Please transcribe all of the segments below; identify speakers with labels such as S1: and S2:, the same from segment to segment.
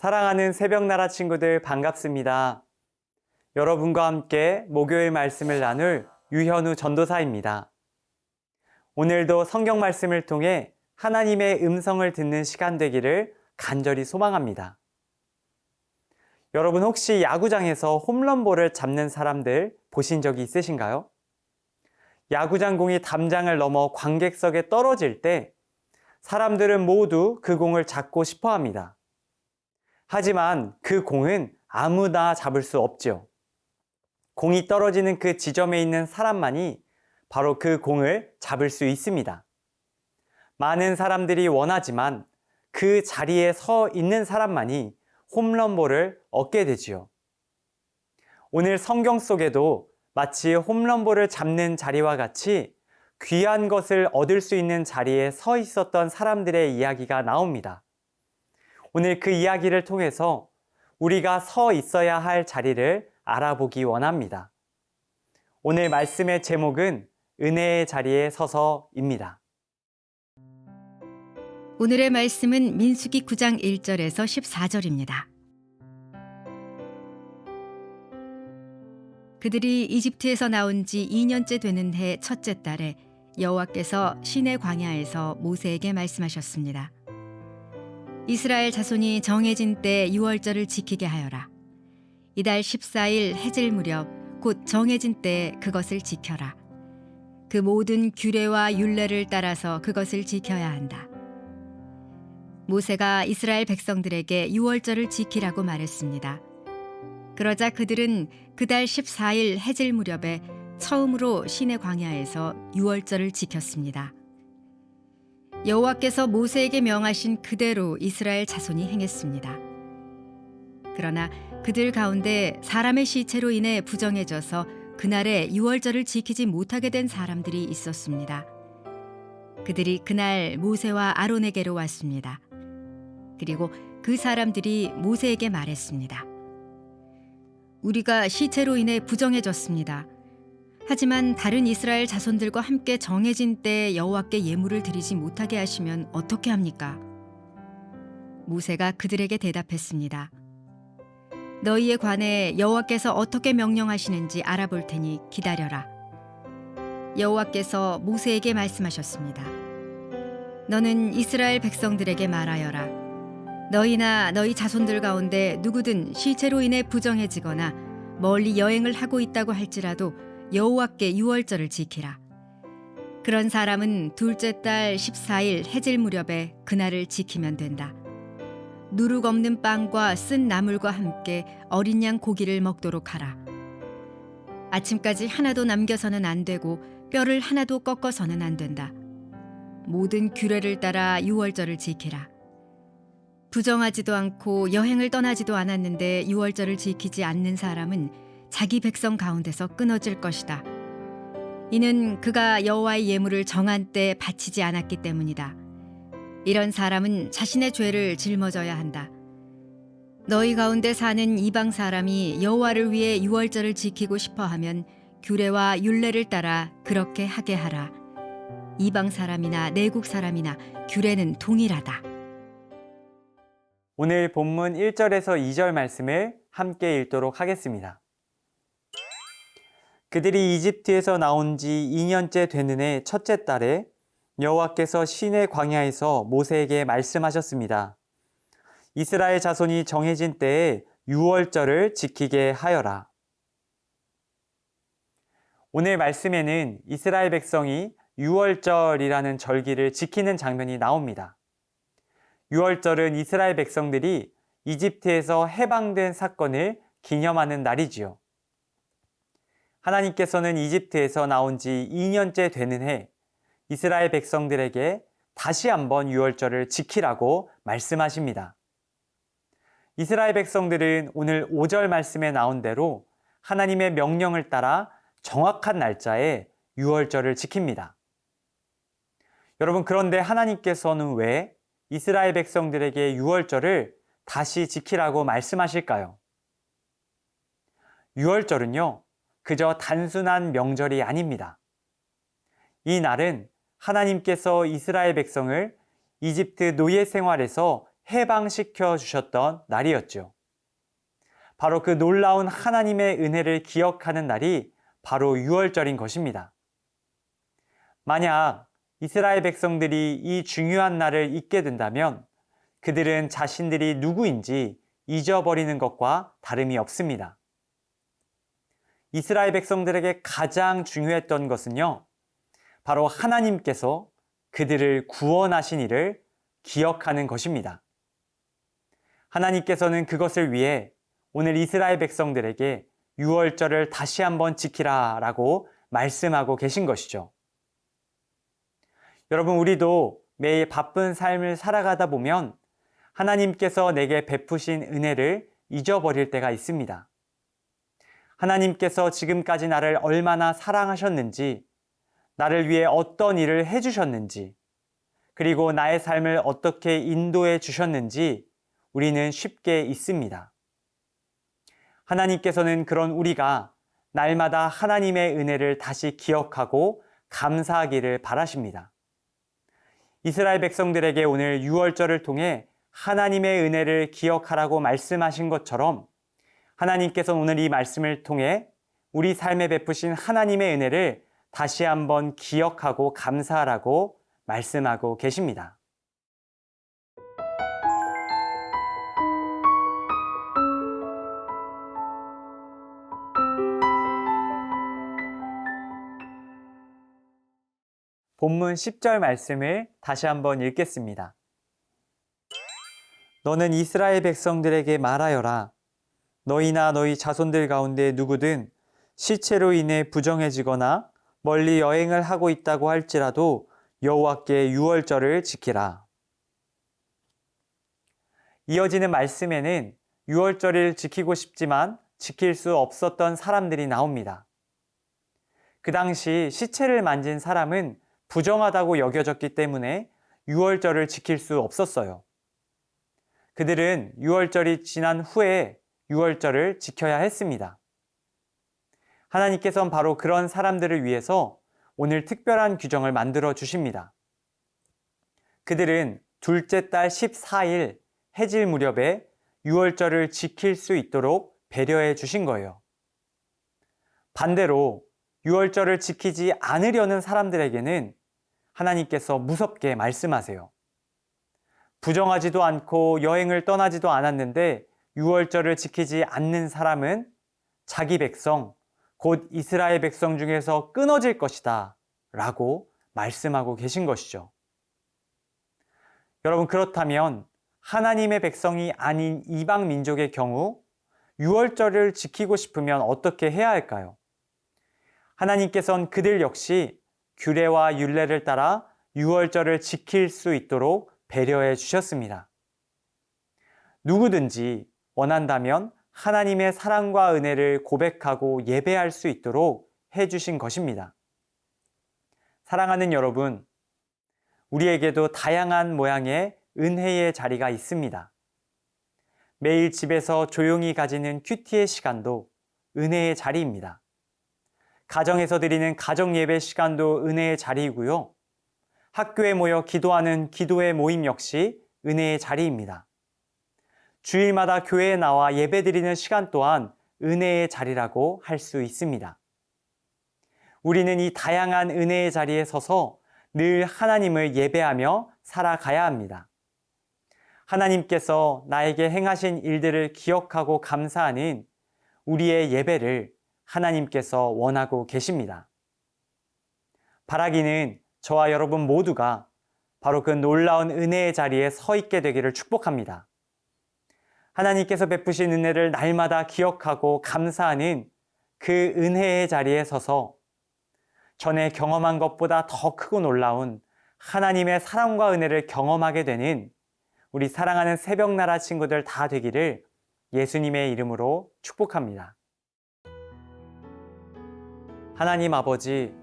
S1: 사랑하는 새벽나라 친구들 반갑습니다. 여러분과 함께 목요일 말씀을 나눌 유현우 전도사입니다. 오늘도 성경 말씀을 통해 하나님의 음성을 듣는 시간 되기를 간절히 소망합니다. 여러분 혹시 야구장에서 홈런볼을 잡는 사람들 보신 적이 있으신가요? 야구장 공이 담장을 넘어 관객석에 떨어질 때 사람들은 모두 그 공을 잡고 싶어 합니다. 하지만 그 공은 아무나 잡을 수 없죠. 공이 떨어지는 그 지점에 있는 사람만이 바로 그 공을 잡을 수 있습니다. 많은 사람들이 원하지만 그 자리에 서 있는 사람만이 홈런볼을 얻게 되지요. 오늘 성경 속에도 마치 홈런볼을 잡는 자리와 같이 귀한 것을 얻을 수 있는 자리에 서 있었던 사람들의 이야기가 나옵니다. 오늘 그 이야기를 통해서 우리가 서 있어야 할 자리를 알아보기 원합니다. 오늘 말씀의 제목은 은혜의 자리에 서서입니다.
S2: 오늘의 말씀은 민수기 9장 1절에서 14절입니다. 그들이 이집트에서 나온 지 2년째 되는 해 첫째 달에 여호와께서 시내 광야에서 모세에게 말씀하셨습니다. 이스라엘 자손이 정해진 때 유월절을 지키게 하여라. 이달 14일 해질 무렵 곧 정해진 때에 그것을 지켜라. 그 모든 규례와 율례를 따라서 그것을 지켜야 한다. 모세가 이스라엘 백성들에게 유월절을 지키라고 말했습니다. 그러자 그들은 그달 14일 해질 무렵에 처음으로 시내 광야에서 유월절을 지켰습니다. 여호와께서 모세에게 명하신 그대로 이스라엘 자손이 행했습니다. 그러나 그들 가운데 사람의 시체로 인해 부정해져서 그날에 유월절을 지키지 못하게 된 사람들이 있었습니다. 그들이 그날 모세와 아론에게로 왔습니다. 그리고 그 사람들이 모세에게 말했습니다. 우리가 시체로 인해 부정해졌습니다. 하지만 다른 이스라엘 자손들과 함께 정해진 때에 여호와께 예물을 드리지 못하게 하시면 어떻게 합니까? 모세가 그들에게 대답했습니다. 너희에 관해 여호와께서 어떻게 명령하시는지 알아볼 테니 기다려라. 여호와께서 모세에게 말씀하셨습니다. 너는 이스라엘 백성들에게 말하여라. 너희나 너희 자손들 가운데 누구든 시체로 인해 부정해지거나 멀리 여행을 하고 있다고 할지라도 여호와께 유월절을 지키라. 그런 사람은 둘째 달 14일 해질 무렵에 그날을 지키면 된다. 누룩 없는 빵과 쓴 나물과 함께 어린 양 고기를 먹도록 하라. 아침까지 하나도 남겨서는 안 되고 뼈를 하나도 꺾어서는 안 된다. 모든 규례를 따라 유월절을 지키라. 부정하지도 않고 여행을 떠나지도 않았는데 유월절을 지키지 않는 사람은 자기 백성 가운데서 끊어질 것이다. 이는 그가 여호와의 예물을 정한 때에 바치지 않았기 때문이다. 이런 사람은 자신의 죄를 짊어져야 한다. 너희 가운데 사는 이방 사람이 여호와를 위해 유월절을 지키고 싶어 하면 규례와 율례를 따라 그렇게 하게 하라. 이방 사람이나 내국 사람이나 규례는 동일하다.
S1: 오늘 본문 1절에서 2절 말씀을 함께 읽도록 하겠습니다. 그들이 이집트에서 나온 지 2년째 되는 해 첫째 달에 여호와께서 시내 광야에서 모세에게 말씀하셨습니다. 이스라엘 자손이 정해진 때에 유월절을 지키게 하여라. 오늘 말씀에는 이스라엘 백성이 유월절이라는 절기를 지키는 장면이 나옵니다. 유월절은 이스라엘 백성들이 이집트에서 해방된 사건을 기념하는 날이지요. 하나님께서는 이집트에서 나온 지 2년째 되는 해 이스라엘 백성들에게 다시 한번 유월절을 지키라고 말씀하십니다. 이스라엘 백성들은 오늘 5절 말씀에 나온 대로 하나님의 명령을 따라 정확한 날짜에 유월절을 지킵니다. 여러분, 그런데 하나님께서는 왜 이스라엘 백성들에게 유월절을 다시 지키라고 말씀하실까요? 유월절은요, 그저 단순한 명절이 아닙니다. 이 날은 하나님께서 이스라엘 백성을 이집트 노예 생활에서 해방시켜 주셨던 날이었죠. 바로 그 놀라운 하나님의 은혜를 기억하는 날이 바로 유월절인 것입니다. 만약 이스라엘 백성들이 이 중요한 날을 잊게 된다면 그들은 자신들이 누구인지 잊어버리는 것과 다름이 없습니다. 이스라엘 백성들에게 가장 중요했던 것은요, 바로 하나님께서 그들을 구원하신 일을 기억하는 것입니다. 하나님께서는 그것을 위해 오늘 이스라엘 백성들에게 유월절을 다시 한번 지키라 라고 말씀하고 계신 것이죠. 여러분, 우리도 매일 바쁜 삶을 살아가다 보면 하나님께서 내게 베푸신 은혜를 잊어버릴 때가 있습니다. 하나님께서 지금까지 나를 얼마나 사랑하셨는지, 나를 위해 어떤 일을 해주셨는지, 그리고 나의 삶을 어떻게 인도해 주셨는지 우리는 쉽게 잊습니다. 하나님께서는 그런 우리가 날마다 하나님의 은혜를 다시 기억하고 감사하기를 바라십니다. 이스라엘 백성들에게 오늘 유월절을 통해 하나님의 은혜를 기억하라고 말씀하신 것처럼 하나님께서는 오늘 이 말씀을 통해 우리 삶에 베푸신 하나님의 은혜를 다시 한번 기억하고 감사하라고 말씀하고 계십니다. 본문 10절 말씀을 다시 한번 읽겠습니다. 너는 이스라엘 백성들에게 말하여라. 너희나 너희 자손들 가운데 누구든 시체로 인해 부정해지거나 멀리 여행을 하고 있다고 할지라도 여호와께 유월절을 지키라. 이어지는 말씀에는 유월절을 지키고 싶지만 지킬 수 없었던 사람들이 나옵니다. 그 당시 시체를 만진 사람은 부정하다고 여겨졌기 때문에 유월절을 지킬 수 없었어요. 그들은 유월절이 지난 후에 유월절을 지켜야 했습니다. 하나님께서는 바로 그런 사람들을 위해서 오늘 특별한 규정을 만들어 주십니다. 그들은 둘째 달 14일 해질 무렵에 유월절을 지킬 수 있도록 배려해 주신 거예요. 반대로 유월절을 지키지 않으려는 사람들에게는 하나님께서 무섭게 말씀하세요. 부정하지도 않고 여행을 떠나지도 않았는데 유월절을 지키지 않는 사람은 자기 백성, 곧 이스라엘 백성 중에서 끊어질 것이다 라고 말씀하고 계신 것이죠. 여러분, 그렇다면 하나님의 백성이 아닌 이방 민족의 경우 유월절을 지키고 싶으면 어떻게 해야 할까요? 하나님께서는 그들 역시 규례와 율례를 따라 유월절을 지킬 수 있도록 배려해 주셨습니다. 누구든지 원한다면 하나님의 사랑과 은혜를 고백하고 예배할 수 있도록 해주신 것입니다. 사랑하는 여러분, 우리에게도 다양한 모양의 은혜의 자리가 있습니다. 매일 집에서 조용히 가지는 큐티의 시간도 은혜의 자리입니다. 가정에서 드리는 가정 예배 시간도 은혜의 자리이고요. 학교에 모여 기도하는 기도의 모임 역시 은혜의 자리입니다. 주일마다 교회에 나와 예배드리는 시간 또한 은혜의 자리라고 할 수 있습니다. 우리는 이 다양한 은혜의 자리에 서서 늘 하나님을 예배하며 살아가야 합니다. 하나님께서 나에게 행하신 일들을 기억하고 감사하는 우리의 예배를 하나님께서 원하고 계십니다. 바라기는 저와 여러분 모두가 바로 그 놀라운 은혜의 자리에 서 있게 되기를 축복합니다. 하나님께서 베푸신 은혜를 날마다 기억하고 감사하는 그 은혜의 자리에 서서 전에 경험한 것보다 더 크고 놀라운 하나님의 사랑과 은혜를 경험하게 되는 우리 사랑하는 새벽나라 친구들 다 되기를 예수님의 이름으로 축복합니다. 하나님 아버지,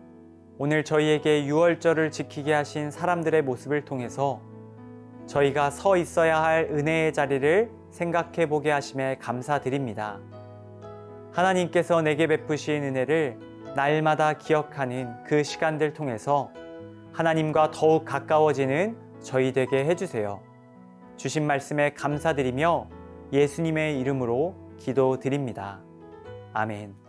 S1: 오늘 저희에게 유월절을 지키게 하신 사람들의 모습을 통해서 저희가 서 있어야 할 은혜의 자리를 생각해 보게 하심에 감사드립니다. 하나님께서 내게 베푸신 은혜를 날마다 기억하는 그 시간들 통해서 하나님과 더욱 가까워지는 저희 되게 해주세요. 주신 말씀에 감사드리며 예수님의 이름으로 기도드립니다. 아멘.